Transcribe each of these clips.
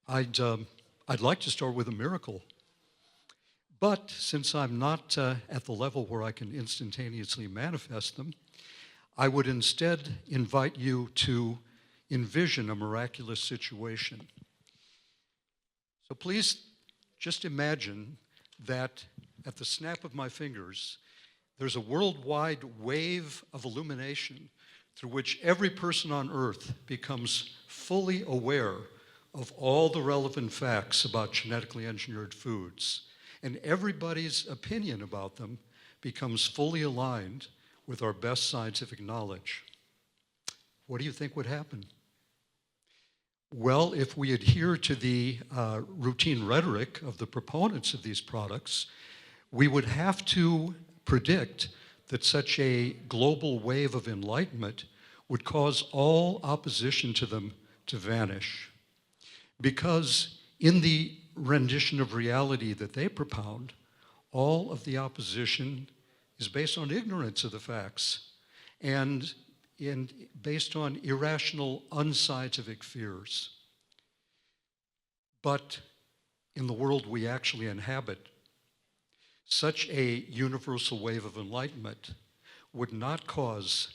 I'd, um, I'd like to start with a miracle, but since I'm not at the level where I can instantaneously manifest them, I would instead invite you to envision a miraculous situation. So please just imagine that at the snap of my fingers, there's a worldwide wave of illumination through which every person on earth becomes fully aware of all the relevant facts about genetically engineered foods, and everybody's opinion about them becomes fully aligned with our best scientific knowledge. What do you think would happen? Well, if we adhere to the routine rhetoric of the proponents of these products, we would have to predict that such a global wave of enlightenment would cause all opposition to them to vanish. Because in the rendition of reality that they propound, all of the opposition is based on ignorance of the facts and based on irrational, unscientific fears. But in the world we actually inhabit, such a universal wave of enlightenment would not cause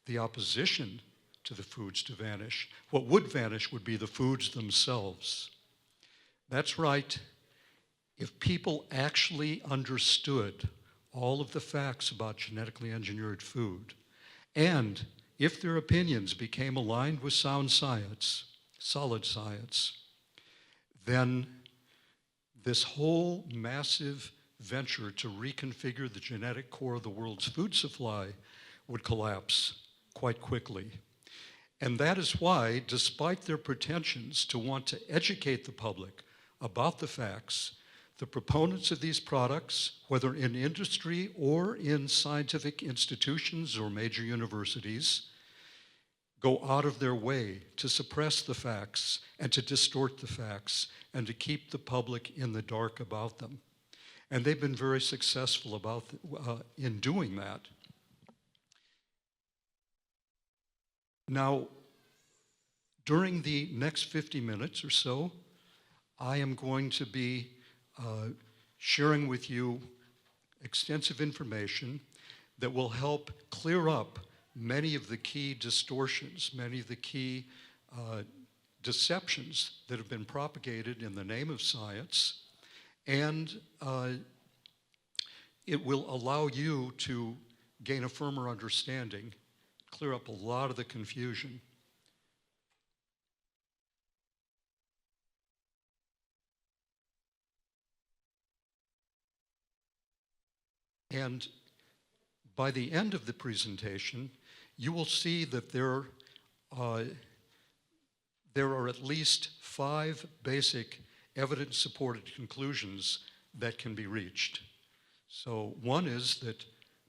the opposition to the foods to vanish. What would vanish would be the foods themselves. That's right. If people actually understood all of the facts about genetically engineered food, and if their opinions became aligned with sound science, solid science, then this whole massive venture to reconfigure the genetic core of the world's food supply would collapse quite quickly. And that is why, despite their pretensions to want to educate the public about the facts, the proponents of these products, whether in industry or in scientific institutions or major universities, go out of their way to suppress the facts and to distort the facts and to keep the public in the dark about them. And they've been very successful in doing that. Now, during the next 50 minutes or so, I am going to be sharing with you extensive information that will help clear up many of the key distortions, many of the key deceptions that have been propagated in the name of science, and it will allow you to gain a firmer understanding, clear up a lot of the confusion. And by the end of the presentation, you will see that there are at least 5 basic evidence-supported conclusions that can be reached. So one is that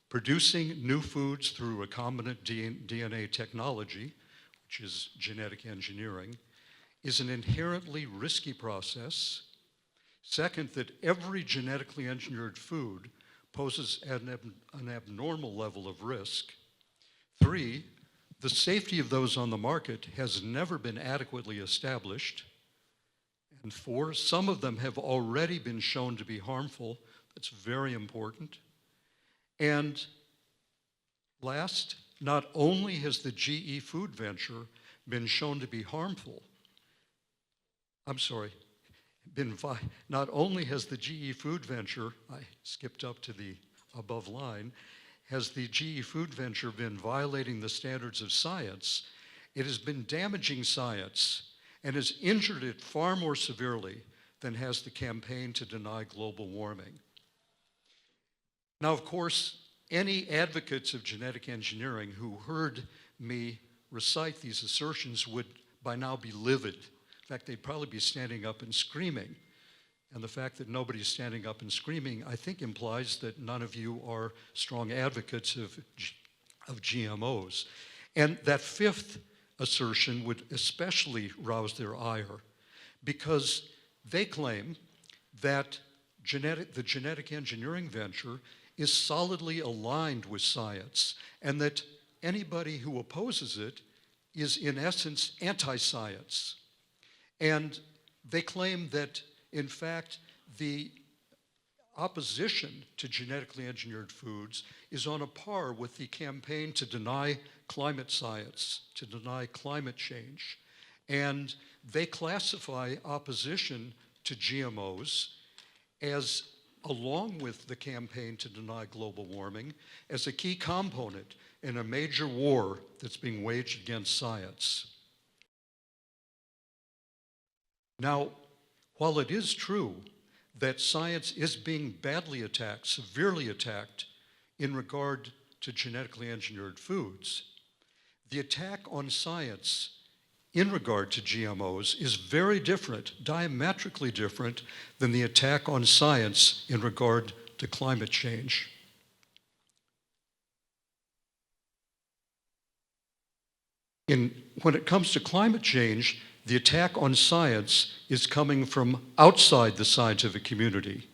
producing new foods through recombinant DNA technology, which is genetic engineering, is an inherently risky process. Second, that every genetically engineered food poses an abnormal level of risk. 3, the safety of those on the market has never been adequately established. And 4, some of them have already been shown to be harmful. That's very important. And last, not only has the GE food venture been shown to be harmful, not only has the GE food venture, I skipped up to the above line, has the GE food venture been violating the standards of science, it has been damaging science and has injured it far more severely than has the campaign to deny global warming. Now, of course, any advocates of genetic engineering who heard me recite these assertions would by now be livid. In fact, they'd probably be standing up and screaming. And the fact that nobody's standing up and screaming, I think, implies that none of you are strong advocates of GMOs. And that 5th assertion would especially rouse their ire, because they claim that the genetic engineering venture is solidly aligned with science, and that anybody who opposes it is, in essence, anti-science. And They claim that, in fact, the opposition to genetically engineered foods is on a par with the campaign to deny climate science, to deny climate change. And they classify opposition to GMOs as, along with the campaign to deny global warming, as a key component in a major war that's being waged against science. Now, while it is true that science is being badly attacked, severely attacked, in regard to genetically engineered foods, the attack on science in regard to GMOs is very different, diametrically different, than the attack on science in regard to climate change. When it comes to climate change, the attack on science is coming from outside the scientific community.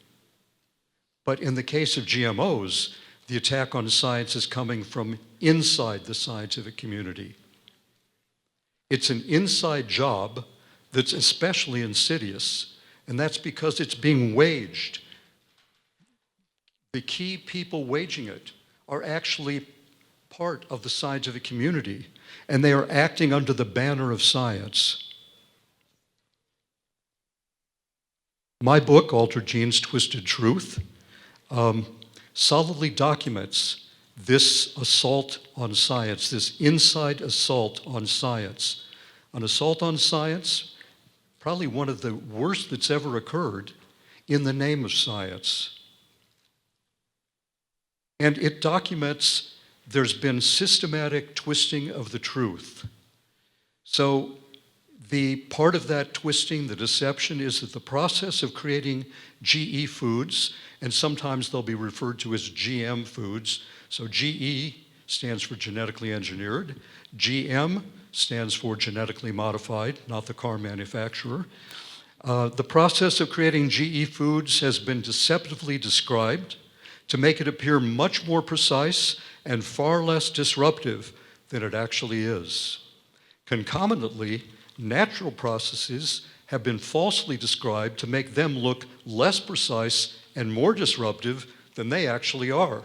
But in the case of GMOs, the attack on science is coming from inside the scientific community. It's an inside job that's especially insidious, and that's because it's being waged. The key people waging it are actually part of the scientific community, and they are acting under the banner of science. My book, Altered Genes, Twisted Truth, solidly documents this assault on science, this inside assault on science. An assault on science, probably one of the worst that's ever occurred, in the name of science. And it documents there's been systematic twisting of the truth. So the part of that twisting, the deception, is that the process of creating GE foods, and sometimes they'll be referred to as GM foods. So GE stands for genetically engineered. GM stands for genetically modified, not the car manufacturer. The process of creating GE foods has been deceptively described to make it appear much more precise and far less disruptive than it actually is. Concomitantly, natural processes have been falsely described to make them look less precise and more disruptive than they actually are.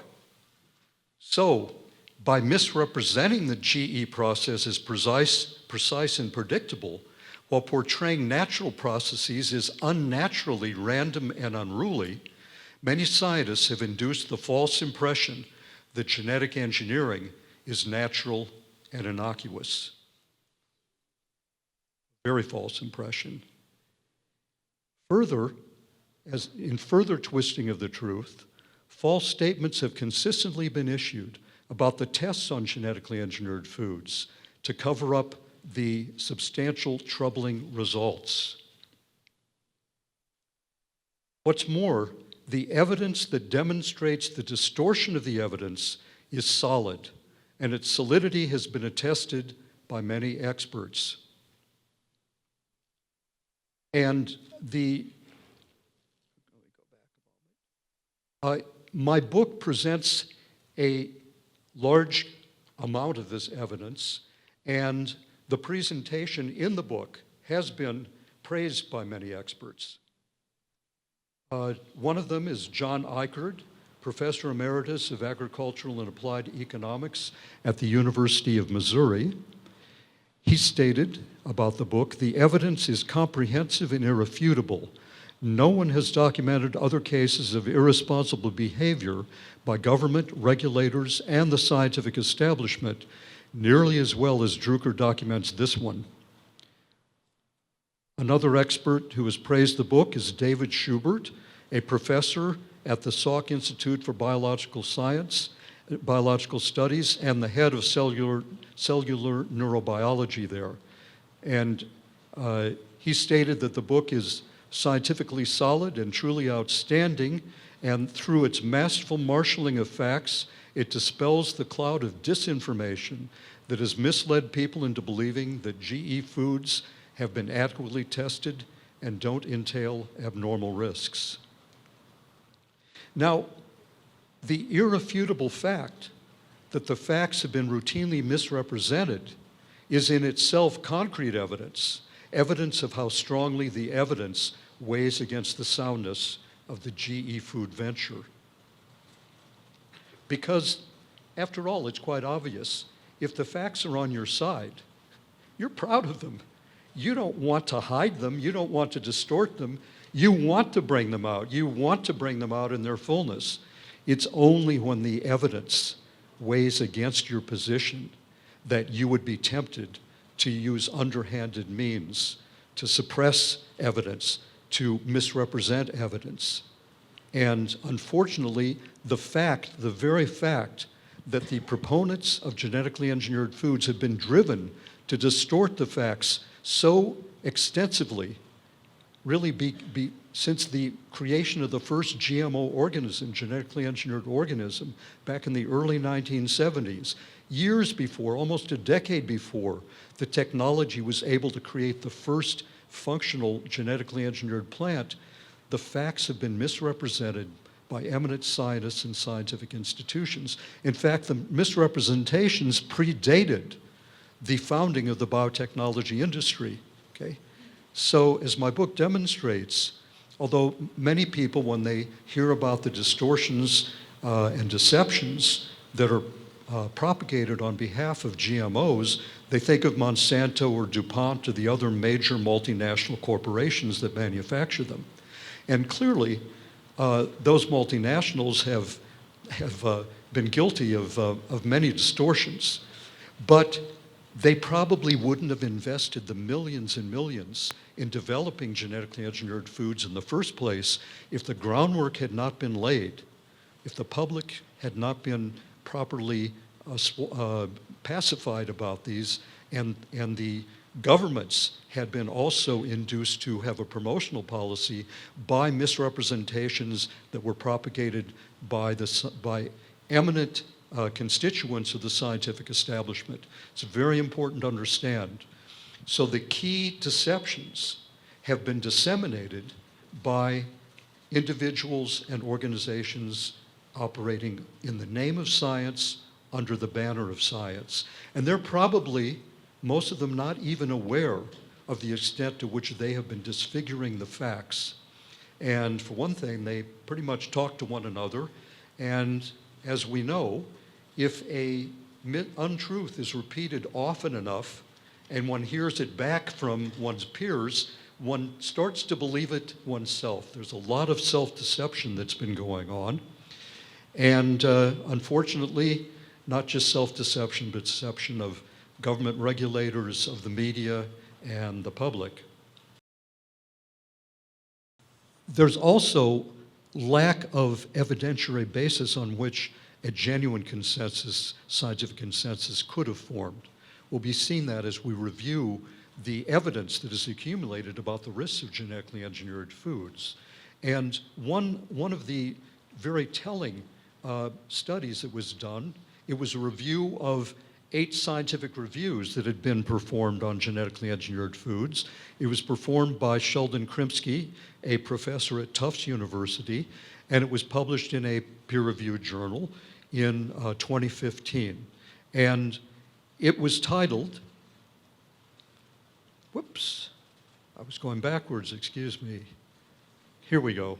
So, by misrepresenting the GE process as precise and predictable, while portraying natural processes as unnaturally random and unruly, many scientists have induced the false impression that genetic engineering is natural and innocuous. Very false impression. Further, as in further twisting of the truth, false statements have consistently been issued about the tests on genetically engineered foods to cover up the substantial troubling results. What's more, the evidence that demonstrates the distortion of the evidence is solid, and its solidity has been attested by many experts. And my book presents a large amount of this evidence, and the presentation in the book has been praised by many experts. One of them is John Eichard, Professor Emeritus of Agricultural and Applied Economics at the University of Missouri. He stated about the book, "The evidence is comprehensive and irrefutable. No one has documented other cases of irresponsible behavior by government, regulators, and the scientific establishment nearly as well as Druker documents this one." Another expert who has praised the book is David Schubert, a professor at the Salk Institute for Biological Studies, and the head of cellular neurobiology there. And he stated that the book is scientifically solid and truly outstanding, and through its masterful marshaling of facts, it dispels the cloud of disinformation that has misled people into believing that GE foods have been adequately tested and don't entail abnormal risks. Now, the irrefutable fact that the facts have been routinely misrepresented is in itself concrete evidence, evidence of how strongly the evidence weighs against the soundness of the GE food venture. Because, after all, it's quite obvious. If the facts are on your side, you're proud of them. You don't want to hide them. You don't want to distort them. You want to bring them out. You want to bring them out in their fullness. It's only when the evidence weighs against your position that you would be tempted to use underhanded means to suppress evidence, to misrepresent evidence. And unfortunately, the very fact that the proponents of genetically engineered foods have been driven to distort the facts so extensively, really since the creation of the first GMO organism, genetically engineered organism, back in the early 1970s, years before, almost a decade before, the technology was able to create the first functional genetically engineered plant, the facts have been misrepresented by eminent scientists and scientific institutions. In fact, the misrepresentations predated the founding of the biotechnology industry, okay? So as my book demonstrates, although many people, when they hear about the distortions and deceptions that are propagated on behalf of GMOs, they think of Monsanto or DuPont or the other major multinational corporations that manufacture them. And clearly, those multinationals have been guilty of many distortions, but they probably wouldn't have invested the millions and millions in developing genetically engineered foods in the first place if the groundwork had not been laid, if the public had not been properly pacified about these, and the governments had been also induced to have a promotional policy by misrepresentations that were propagated by eminent constituents of the scientific establishment. It's very important to understand. So the key deceptions have been disseminated by individuals and organizations operating in the name of science, under the banner of science. And they're probably, most of them, not even aware of the extent to which they have been disfiguring the facts. And for one thing, they pretty much talk to one another. And as we know, if a untruth is repeated often enough and one hears it back from one's peers, one starts to believe it oneself. There's a lot of self-deception that's been going on. And unfortunately, not just self-deception, but deception of government regulators, of the media, and the public. There's also lack of evidentiary basis on which a genuine consensus, scientific consensus, could have formed. We'll be seeing that as we review the evidence that is accumulated about the risks of genetically engineered foods. And one of the very telling studies that was done, it was a review of 8 scientific reviews that had been performed on genetically engineered foods. It was performed by Sheldon Krimsky, a professor at Tufts University, and it was published in a peer-reviewed journal in 2015. And it was titled, whoops, I was going backwards, excuse me. Here we go.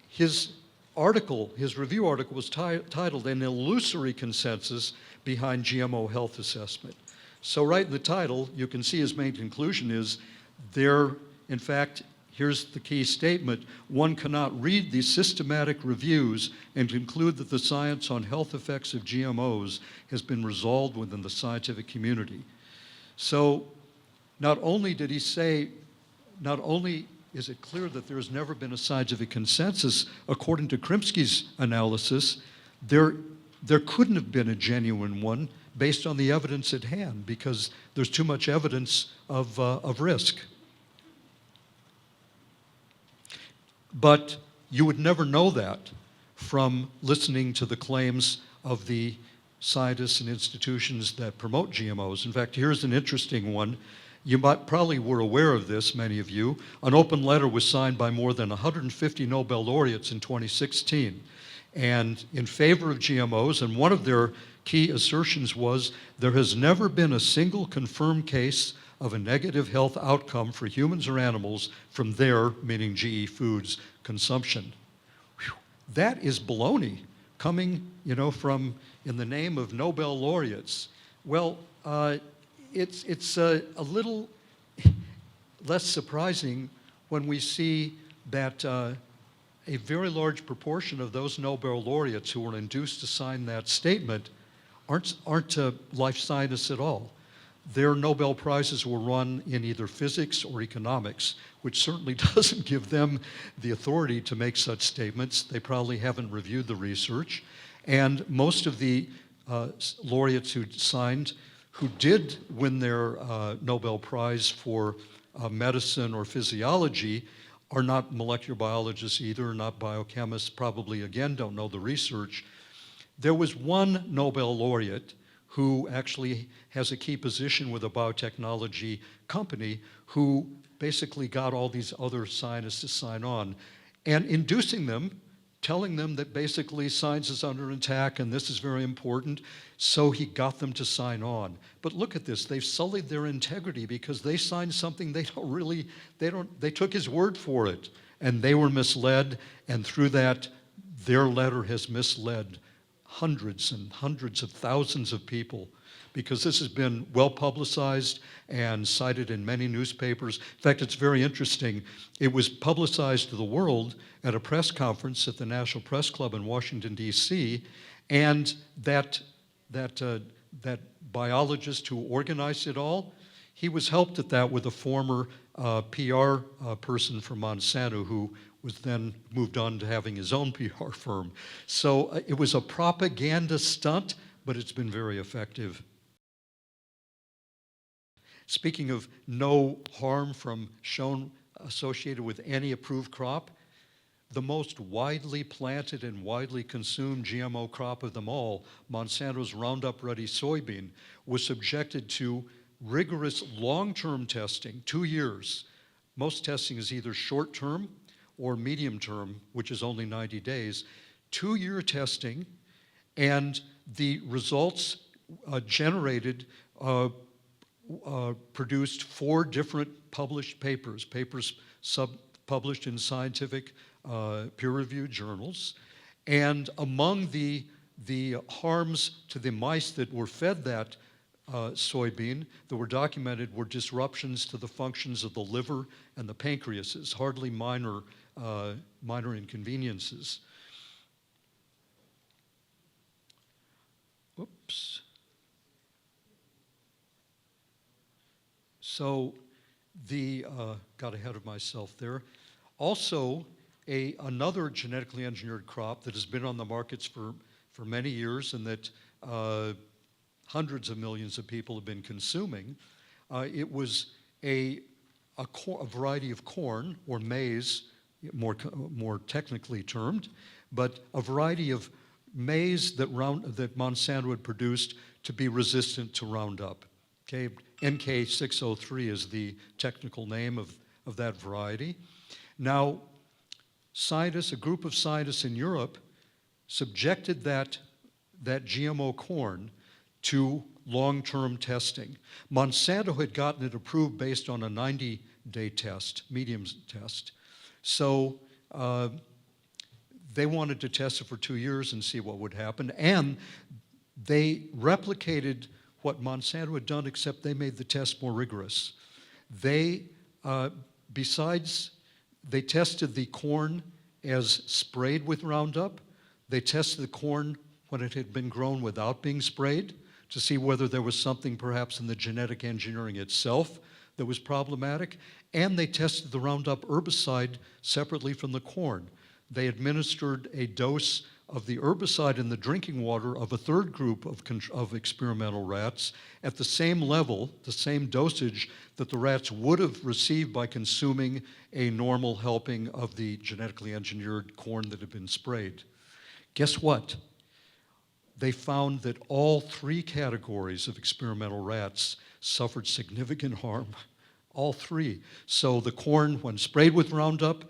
His review article was titled An Illusory Consensus Behind GMO Health Assessment. So right in the title, you can see his main conclusion is in fact, here's the key statement: one cannot read these systematic reviews and conclude that the science on health effects of GMOs has been resolved within the scientific community. So not only did he say, not only is it clear that there has never been a scientific consensus, according to Krimsky's analysis, there couldn't have been a genuine one based on the evidence at hand because there's too much evidence of risk. But you would never know that from listening to the claims of the scientists and institutions that promote GMOs. In fact, here's an interesting one. You probably were aware of this, many of you. An open letter was signed by more than 150 Nobel laureates in 2016, and in favor of GMOs, and one of their key assertions was there has never been a single confirmed case of a negative health outcome for humans or animals from their, meaning GE Foods, consumption. Whew. That is baloney coming, from in the name of Nobel laureates. Well, it's a little less surprising when we see that a very large proportion of those Nobel laureates who were induced to sign that statement aren't life scientists at all. Their Nobel Prizes were run in either physics or economics, which certainly doesn't give them the authority to make such statements. They probably haven't reviewed the research. And most of the laureates who signed, who did win their Nobel Prize for medicine or physiology, are not molecular biologists either, not biochemists, probably again don't know the research. There was one Nobel laureate who actually has a key position with a biotechnology company who basically got all these other scientists to sign on and inducing them, telling them that basically science is under attack and this is very important, so he got them to sign on. But look at this, they've sullied their integrity because they signed something they took his word for it, and they were misled, and through that, their letter has misled hundreds and hundreds of thousands of people, because this has been well publicized and cited in many newspapers. In fact, it's very interesting. It was publicized to the world at a press conference at the National Press Club in Washington, D.C., and that biologist who organized it all, he was helped at that with a former PR person from Monsanto who was then moved on to having his own PR firm. So it was a propaganda stunt, but it's been very effective. Speaking of no harm from shown associated with any approved crop, the most widely planted and widely consumed GMO crop of them all, Monsanto's Roundup Ready soybean, was subjected to rigorous long-term testing, 2 years. Most testing is either short-term or medium-term, which is only 90 days. 2-year testing, and the results generated produced 4 different published papers published in scientific peer-reviewed journals. And among the harms to the mice that were fed that soybean that were documented were disruptions to the functions of the liver and the pancreases, hardly minor inconveniences. Oops. So got ahead of myself there. Also, another genetically engineered crop that has been on the markets for many years and that hundreds of millions of people have been consuming. It was a variety of corn, or maize, more technically termed, but a variety of maize that Monsanto had produced to be resistant to Roundup. Okay, NK603 is the technical name of that variety. Now, a group of scientists in Europe subjected that GMO corn to long-term testing. Monsanto had gotten it approved based on a 90-day test, medium test. So they wanted to test it for 2 years and see what would happen. And they replicated what Monsanto had done, except they made the test more rigorous. They, they tested the corn as sprayed with Roundup. They tested the corn when it had been grown without being sprayed to see whether there was something perhaps in the genetic engineering itself that was problematic. And they tested the Roundup herbicide separately from the corn. They administered a dose of the herbicide in the drinking water of a third group of experimental rats at the same level, the same dosage that the rats would have received by consuming a normal helping of the genetically engineered corn that had been sprayed. Guess what? They found that all 3 categories of experimental rats suffered significant harm, all 3. So the corn, when sprayed with Roundup,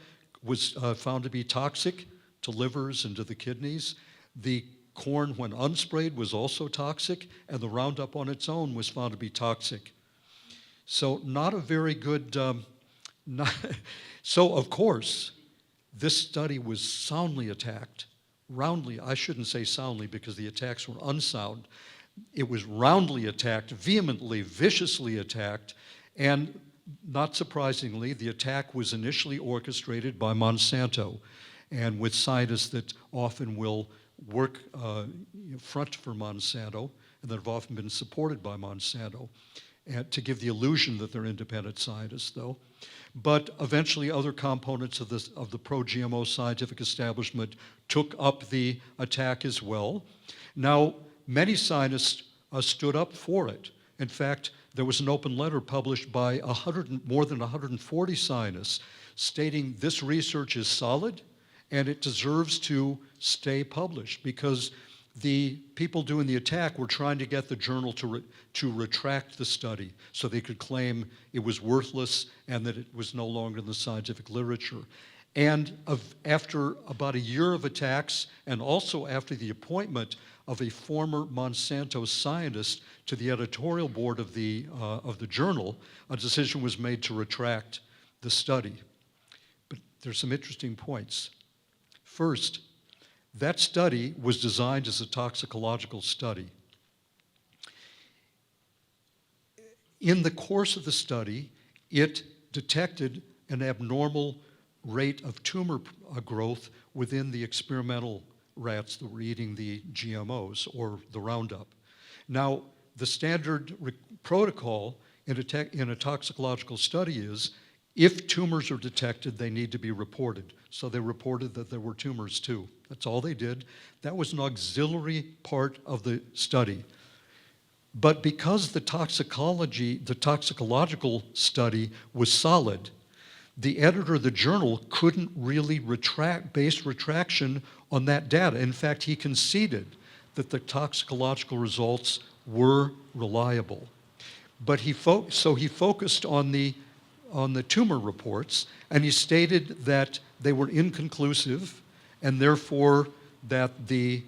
was found to be toxic to livers and to the kidneys. The corn, when unsprayed, was also toxic, and the Roundup on its own was found to be toxic. So not a very good, not, so of course, this study was soundly attacked, roundly, I shouldn't say soundly because the attacks were unsound. It was roundly attacked, vehemently, viciously attacked, and not surprisingly, the attack was initially orchestrated by Monsanto, and with scientists that often will work front for Monsanto, and that have often been supported by Monsanto, and to give the illusion that they're independent scientists, though. But eventually other components of the pro-GMO scientific establishment took up the attack as well. Now, many scientists stood up for it. In fact, there was an open letter published by more than 140 scientists stating this research is solid and it deserves to stay published, because the people doing the attack were trying to get the journal to retract the study so they could claim it was worthless and that it was no longer in the scientific literature. And after about a year of attacks, and also after the appointment of a former Monsanto scientist to the editorial board of the journal, a decision was made to retract the study. But there's some interesting points. First, that study was designed as a toxicological study. In the course of the study, it detected an abnormal rate of tumor growth within the experimental rats that were eating the GMOs, or the Roundup. Now, the standard protocol in a toxicological study is, if tumors are detected, they need to be reported. So they reported that there were tumors too. That's all they did. That was an auxiliary part of the study. But because the toxicological study was solid, the editor of the journal couldn't really base retraction on that data. In fact, he conceded that the toxicological results were reliable. But so he focused on the tumor reports, and he stated that they were inconclusive, and therefore that the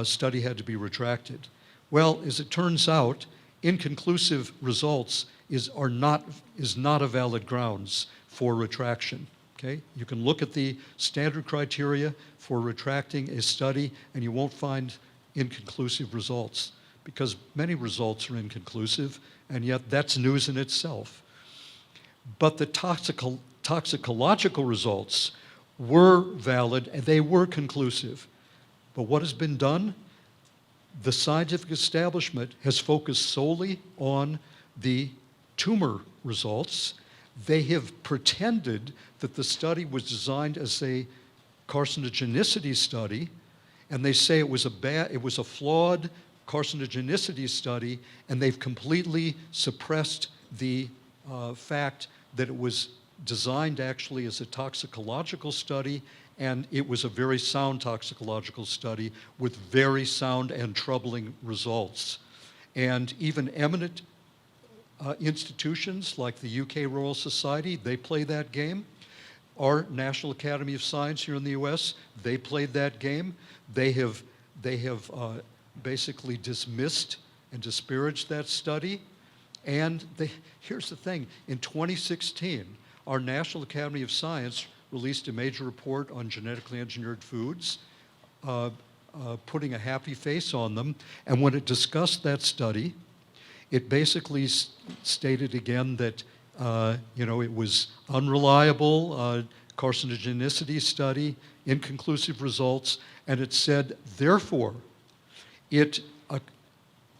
study had to be retracted. Well, as it turns out, inconclusive results is not a valid grounds for retraction. Okay? You can look at the standard criteria for retracting a study, and you won't find inconclusive results, because many results are inconclusive, and yet that's news in itself. But the toxicological results were valid, and they were conclusive. But what has been done? The scientific establishment has focused solely on the tumor results. They have pretended that the study was designed as a carcinogenicity study, and they say it was a flawed carcinogenicity study, and they've completely suppressed the fact that it was designed actually as a toxicological study, and it was a very sound toxicological study with very sound and troubling results. And even eminent institutions like the UK Royal Society, they play that game. Our National Academy of Science here in the US, they played that game. They have basically dismissed and disparaged that study. And here's the thing, in 2016, our National Academy of Science released a major report on genetically engineered foods, putting a happy face on them. And when it discussed that study, it basically stated again that it was unreliable, carcinogenicity study, inconclusive results, and it said, therefore,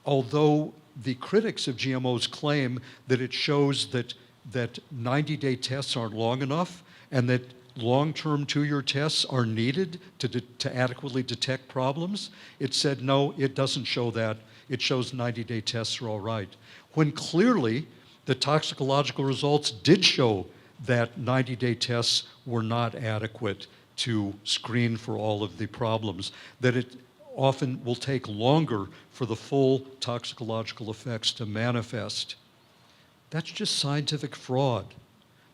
although the critics of GMOs claim that it shows that 90-day tests aren't long enough and that long-term 2-year tests are needed to adequately detect problems, it said, no, it doesn't show that. It shows 90-day tests are all right. When clearly the toxicological results did show that 90-day tests were not adequate to screen for all of the problems, that it often will take longer for the full toxicological effects to manifest. That's just scientific fraud,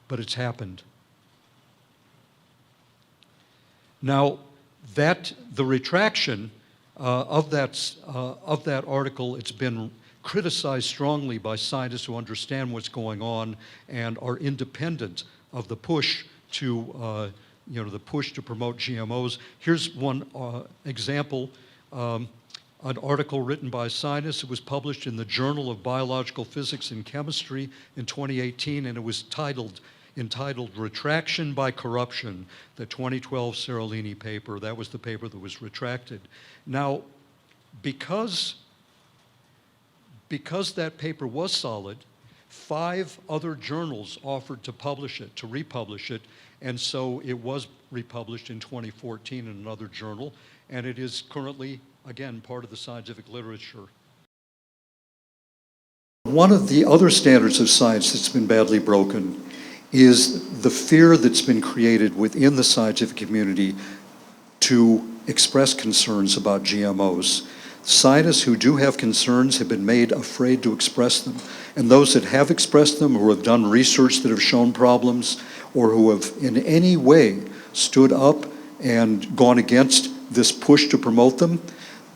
but it's happened. Now, the retraction of that article, it's been criticized strongly by scientists who understand what's going on and are independent of the push to, the push to promote GMOs. Here's one example, an article written by scientists. It was published in the Journal of Biological Physics and Chemistry in 2018, and it was entitled Retraction by Corruption, the 2012 Seralini paper. That was the paper that was retracted. Now, because that paper was solid, 5 other journals offered to publish it, to republish it, and so it was republished in 2014 in another journal, and it is currently, again, part of the scientific literature. One of the other standards of science that's been badly broken is the fear that's been created within the scientific community to express concerns about GMOs. Scientists who do have concerns have been made afraid to express them. And those that have expressed them, or have done research that have shown problems, or who have in any way stood up and gone against this push to promote them,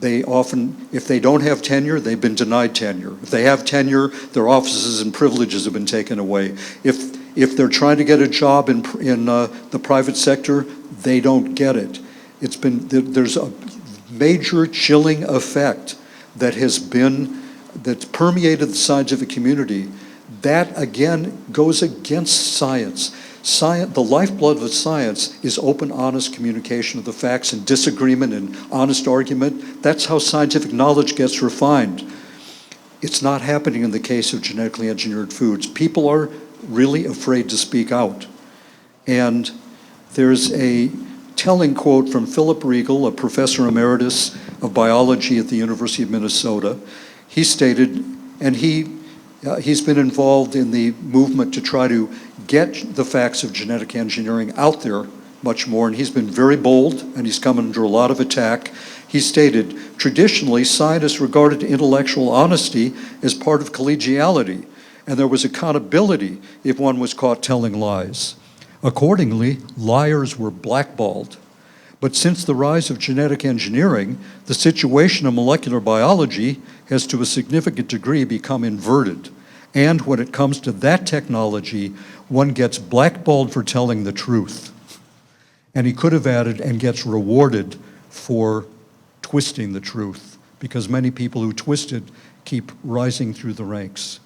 they often, if they don't have tenure, they've been denied tenure. If they have tenure, their offices and privileges have been taken away. If they're trying to get a job in the private sector, they don't get it. There's a major chilling effect that's permeated the scientific community. That, again, goes against science. The lifeblood of science is open, honest communication of the facts and disagreement and honest argument. That's how scientific knowledge gets refined. It's not happening in the case of genetically engineered foods. People are really afraid to speak out. And there's a telling quote from Philip Riegel, a professor emeritus of biology at the University of Minnesota. He stated, and he's been involved in the movement to try to get the facts of genetic engineering out there much more, and he's been very bold, and he's come under a lot of attack. He stated, traditionally, scientists regarded intellectual honesty as part of collegiality, and there was accountability if one was caught telling lies. Accordingly, liars were blackballed. But since the rise of genetic engineering, the situation in molecular biology has to a significant degree become inverted. And when it comes to that technology, one gets blackballed for telling the truth. And he could have added, and gets rewarded for twisting the truth, because many people who twist it keep rising through the ranks.